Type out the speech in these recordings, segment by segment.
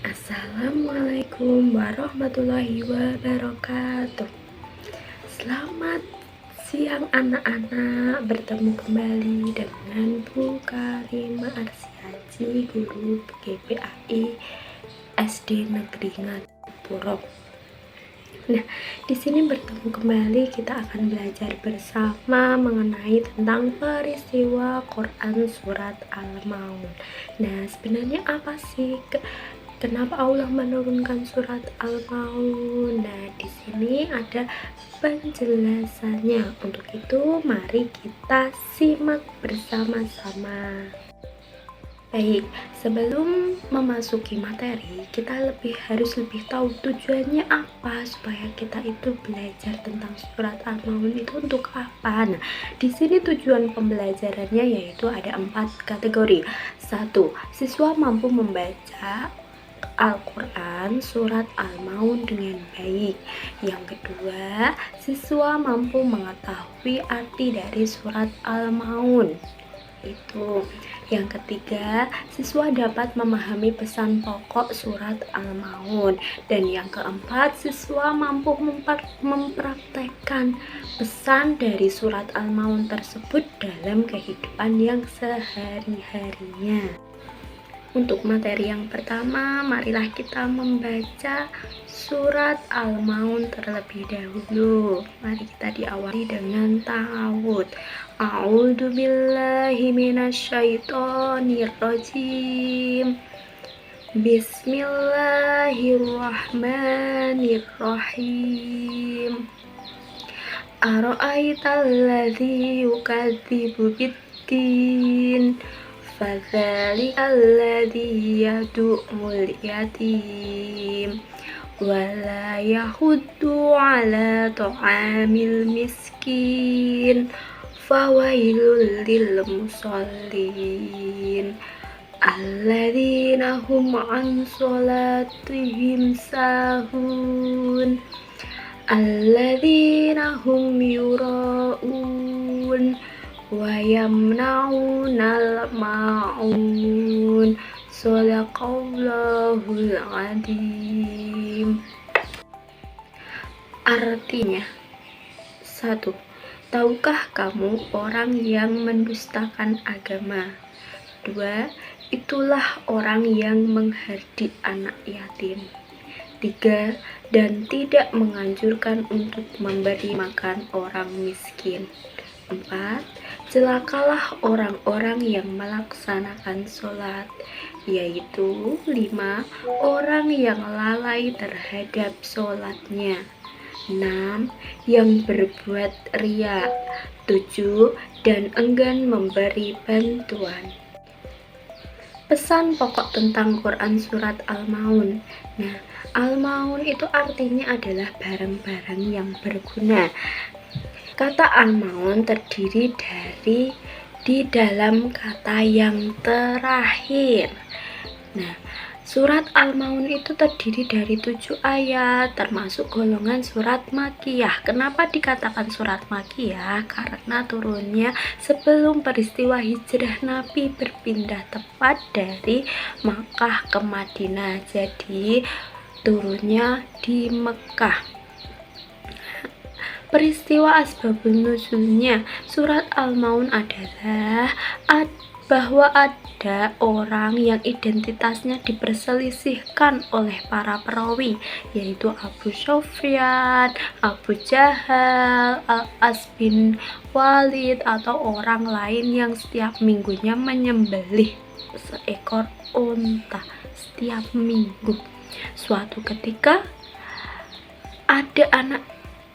Assalamualaikum warahmatullahi wabarakatuh. Selamat siang anak-anak, bertemu kembali dengan Bu Karima Arsiaji, guru GPAI SD Negeri Ngadipuro. Nah, di sini bertemu kembali kita akan belajar bersama mengenai tentang peristiwa Quran surat Al-Maun. Nah, sebenarnya apa sih kenapa Allah menurunkan surat Al-Maun? Nah, di sini ada penjelasannya. Untuk itu, mari kita simak bersama-sama. Baik, sebelum memasuki materi, kita harus lebih tahu tujuannya apa supaya kita itu belajar tentang surat Al-Maun itu untuk apa. Nah, di sini tujuan pembelajarannya yaitu ada 4 kategori. 1. Siswa mampu membaca Al-Quran surat Al-Maun dengan baik. Yang kedua, siswa mampu mengetahui arti dari surat Al-Maun. Itu. Yang ketiga, siswa dapat memahami pesan pokok surat Al-Maun. Dan yang keempat, siswa mampu mempraktekkan pesan dari surat Al-Maun tersebut dalam kehidupan yang sehari-harinya. Untuk materi yang pertama, marilah kita membaca surat Al-Maun terlebih dahulu. Mari kita diawali dengan ta'awud. A'udzu billahi minasyaitonir rajim. Bismillahirrahmanirrahim. Ara'aital ladzi yukadzibu biddin. Fadzalika alladzi yad'ul yatim wala yahuddu ala ta'amil miskin fawailul lil musallin alladzina hum an sholatihim sahun alladzina hum yura'un wa yamna'unal ma'un. Shadaqallahul adzim. Artinya, 1. Tahukah kamu orang yang mendustakan agama? 2. Itulah orang yang menghardik anak yatim. 3. Dan tidak menganjurkan untuk memberi makan orang miskin. 4. Celakalah orang-orang yang melaksanakan sholat, yaitu 5. Orang yang lalai terhadap sholatnya. 6. Yang berbuat riya. 7. Dan enggan memberi bantuan. Pesan pokok tentang Quran surat Al-Maun. Nah, Al-Maun itu artinya adalah barang-barang yang berguna. Kata Al-Maun terdiri dari di dalam kata yang terakhir. Nah, surat Al-Maun itu terdiri dari 7 ayat, termasuk golongan surat Makkiyah. Kenapa dikatakan surat Makkiyah? Karena turunnya sebelum peristiwa hijrah Nabi berpindah tepat dari Makkah ke Madinah. Jadi, turunnya di Mekah. Peristiwa asbabun nuzulnya surat Al-Maun adalah bahwa ada orang yang identitasnya diperselisihkan oleh para perawi, yaitu Abu Sufyan, Abu Jahal, Al-As bin Walid, atau orang lain yang setiap minggunya menyembelih seekor unta setiap minggu. Suatu ketika ada anak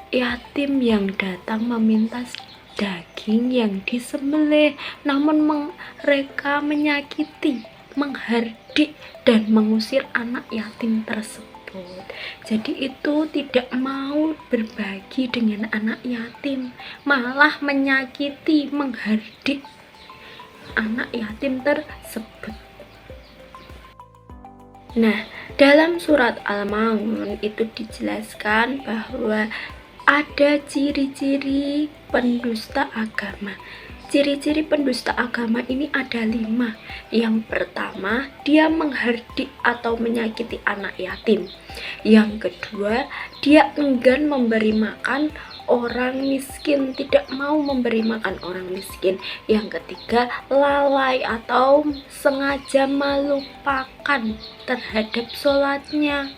yatim yang datang meminta daging yang disembelih, namun mereka menyakiti, menghardik, dan mengusir anak yatim tersebut. Jadi itu tidak mau berbagi dengan anak yatim, malah menyakiti, menghardik anak yatim tersebut. Nah, dalam surat Al-Maun itu dijelaskan bahwa ada ciri-ciri pendusta agama, Ciri-ciri pendusta agama ini ada 5. Yang pertama, dia menghardik atau menyakiti anak yatim. Yang kedua, dia enggan memberi makan orang miskin, tidak mau memberi makan orang miskin. Yang ketiga, lalai atau sengaja melupakan terhadap sholatnya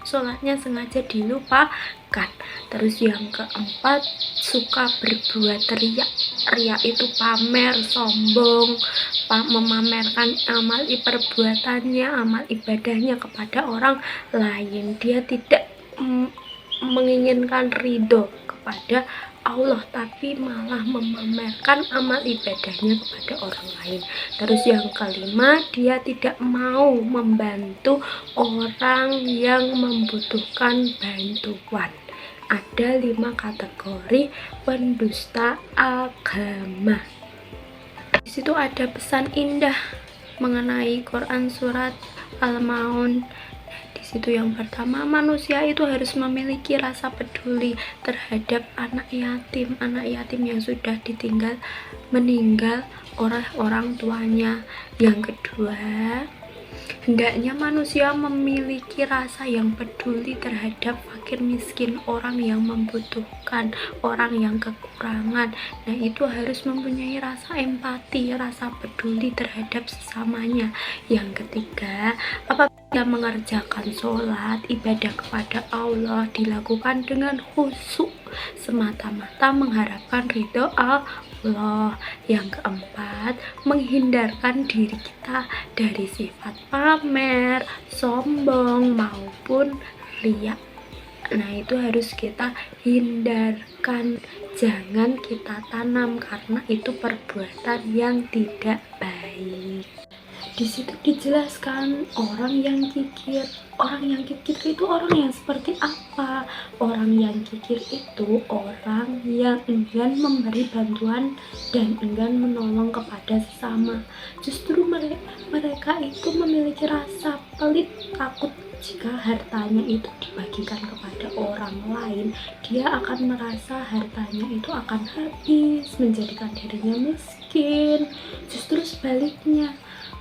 sengaja dilupakan. Terus yang keempat, suka berbuat riak. Riak itu pamer, sombong, memamerkan amal perbuatannya, amal ibadahnya kepada orang lain. Dia tidak menginginkan ridho kepada Allah, tapi malah memamerkan amal ibadahnya kepada orang lain. Terus yang kelima, dia tidak mau membantu orang yang membutuhkan bantuan. Ada 5 kategori pendusta agama. Di situ ada pesan indah mengenai Quran surat Al-Maun. Di situ yang pertama, manusia itu harus memiliki rasa peduli terhadap anak yatim yang sudah meninggal oleh orang tuanya. Yang kedua, hendaknya manusia memiliki rasa yang peduli terhadap fakir miskin, orang yang membutuhkan, orang yang kekurangan. Nah, itu harus mempunyai rasa empati, rasa peduli terhadap sesamanya. Yang ketiga, apabila mengerjakan sholat, ibadah kepada Allah dilakukan dengan khusyuk, semata-mata mengharapkan ridho Allah. Yang keempat, menghindarkan diri kita dari sifat pamer, sombong maupun riya. Nah, itu harus kita hindarkan, jangan kita tanam, karena itu perbuatan yang tidak baik. Di situ dijelaskan orang yang kikir. Orang yang kikir itu orang yang seperti apa? Orang yang kikir itu orang yang enggan memberi bantuan dan enggan menolong kepada sesama. Justru mereka itu memiliki rasa pelit, takut jika hartanya itu dibagikan kepada orang lain, dia akan merasa hartanya itu akan habis, menjadikan dirinya miskin. Justru sebaliknya,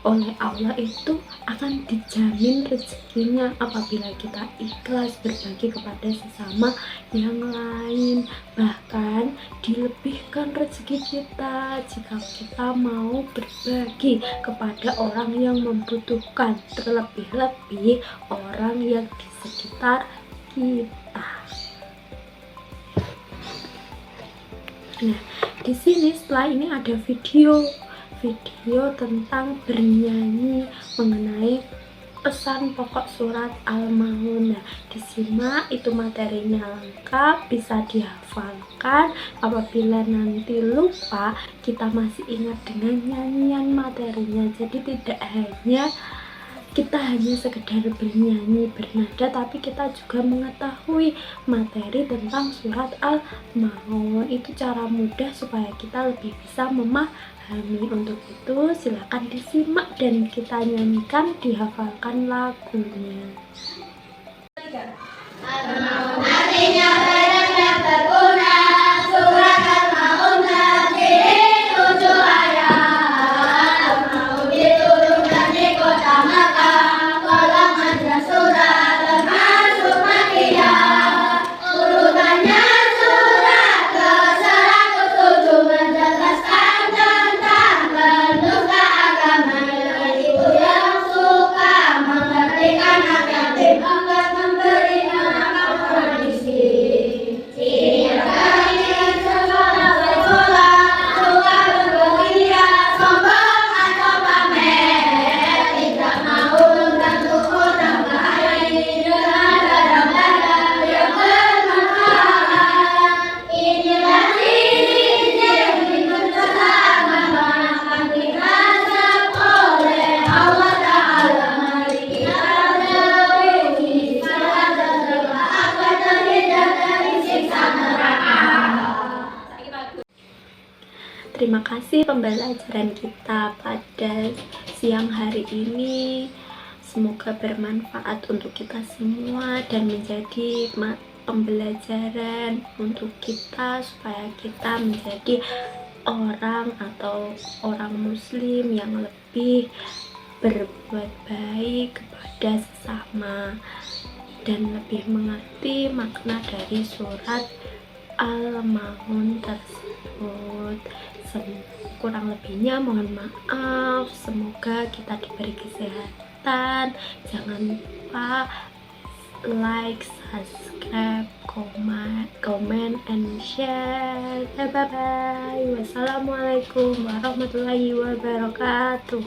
oleh Allah itu akan dijamin rezekinya apabila kita ikhlas berbagi kepada sesama yang lain. Bahkan dilebihkan rezeki kita jika kita mau berbagi kepada orang yang membutuhkan, terlebih-lebih orang yang di sekitar kita. Nah, di sini setelah ini ada video tentang bernyanyi mengenai pesan pokok surat Al-Maun. Nah, disimak, itu materinya lengkap, bisa dihafalkan. Apabila nanti lupa, kita masih ingat dengan nyanyian materinya. Jadi tidak hanya sekedar bernyanyi bernada, tapi kita juga mengetahui materi tentang surat Al-Maun. Itu cara mudah supaya kita lebih bisa memahami. Untuk itu silakan disimak dan kita nyanyikan, dihafalkan lagunya. Al-Maun artinya barang yang berguna. Surat Al-Maun terdiri 7 ayat. Al-Maun diturunkan di kota Makkah. Golongan surat termasuk Makkiyah. Urutannya surat ke-107 menjelaskan tentang pendusta agama, yaitu yang suka mengertikan anak yatim, enggan memberi makan orang miskin. Cirinya ingin sekolah bersekolah, suka bergerilya, sombong atau pamer, tidak mau membantu orang lain dengan kadang-kadang yang bermanfaat. Inilah ciri-ciri pendusta agama akan dirasap oleh Allah Ta'ala. Mari kita jauhi salah tercela agar terhindar dari siksa neraka. Terima kasih pembelajaran kita pada siang hari ini. Semoga bermanfaat untuk kita semua dan menjadi pembelajaran untuk kita supaya kita menjadi orang atau orang muslim yang lebih berbuat baik kepada sesama dan lebih mengerti makna dari surat Al-Maun tersebut. Kurang lebihnya mohon maaf. Semoga kita diberi kesehatan. Jangan lupa like, subscribe, comment, and share. Bye bye. Wassalamualaikum warahmatullahi wabarakatuh.